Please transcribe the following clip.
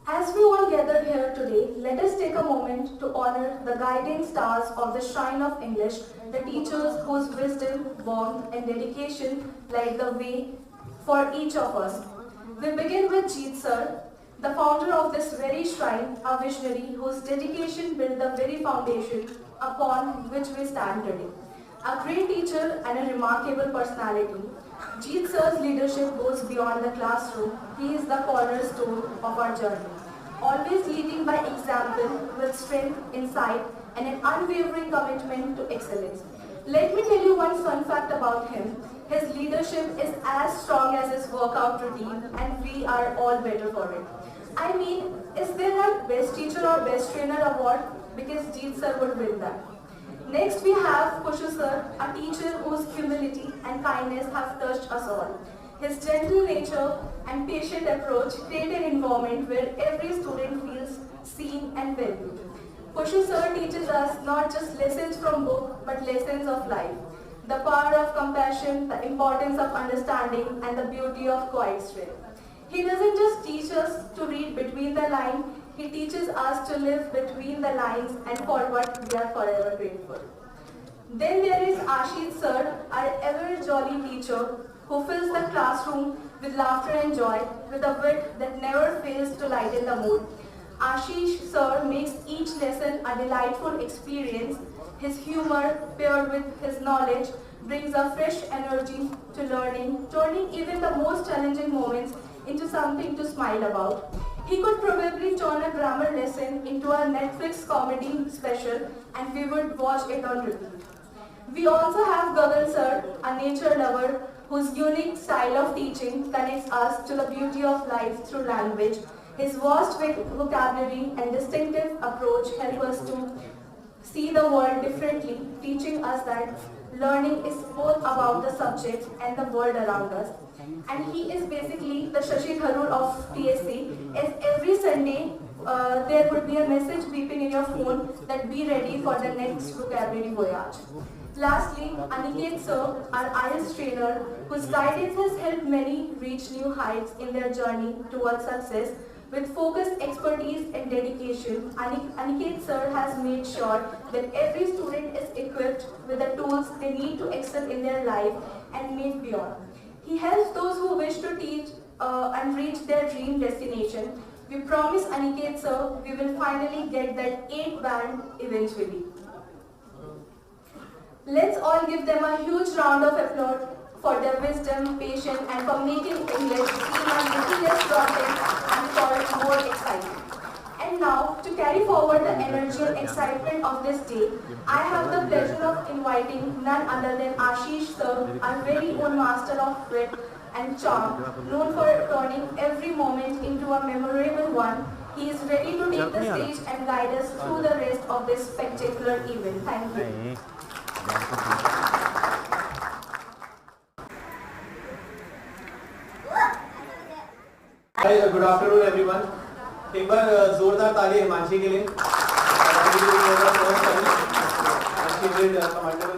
As we all gather here today, let us take a moment to honor the guiding stars of the Shrine of English, the teachers whose wisdom, warmth, and dedication light the way for each of us. We begin with Jeet Sir, the founder of this very shrine, a visionary whose dedication built the very foundation upon which we stand today. A great teacher and a remarkable personality, Jeet Sir's leadership goes beyond the classroom. He is the cornerstone of our journey, always leading by example with strength, insight, and an unwavering commitment to excellence. Let me tell you one fun fact about him. His leadership is as strong as his workout routine, and we are all better for it. I mean, is there a best teacher or best trainer award? Because Jeet Sir would win that. Next we have Pushu Sir, a teacher whose humility and kindness have touched us all. His gentle nature and patient approach create an environment where every student feels seen and valued. Pushu Sir teaches us not just lessons from book, but lessons of life. The power of compassion, the importance of understanding, and the beauty of quiet strength. He doesn't just teach us to read between the lines, he teaches us to live between the lines, and for what we are forever grateful. Then there is Ashish Sir, our ever jolly teacher, who fills the classroom with laughter and joy, with a wit that never fails to lighten the mood. Ashish Sir makes each lesson a delightful experience. His humor, paired with his knowledge, brings a fresh energy to learning, turning even the most challenging moments into something to smile about. He could probably turn a grammar lesson into a Netflix comedy special, and we would watch it on repeat. We also have Gagan Sir, a nature lover whose unique style of teaching connects us to the beauty of life through language. His vast vocabulary and distinctive approach help us to see the world differently, teaching us that learning is both about the subject and the world around us. And he is basically the Shashi Tharoor of TSC. As every Sunday, there would be a message beeping in your phone that be ready for the next vocabulary voyage. Lastly, Aniket Sir, our IELTS trainer, whose guidance has helped many reach new heights in their journey towards success. With focused expertise and dedication, Aniket Sir has made sure that every student is equipped with the tools they need to excel in their life and make beyond. He helps those who wish to teach and reach their dream destination. We promise Aniket Sir we will finally get that 8 band eventually. Let's all give them a huge round of applause for their wisdom, patience, and for making English seem a little less daunting and for more exciting. And now, to carry forward the energy and excitement of this day, I have the pleasure of inviting none other than Ashish Sir, our very own master of wit and charm, known for turning every moment into a memorable one. He is ready to take the stage and guide us through the rest of this spectacular event. Thank you. Hi, good afternoon everyone. एक बार जोरदार ताली हिमांशी के लिए. She did commendable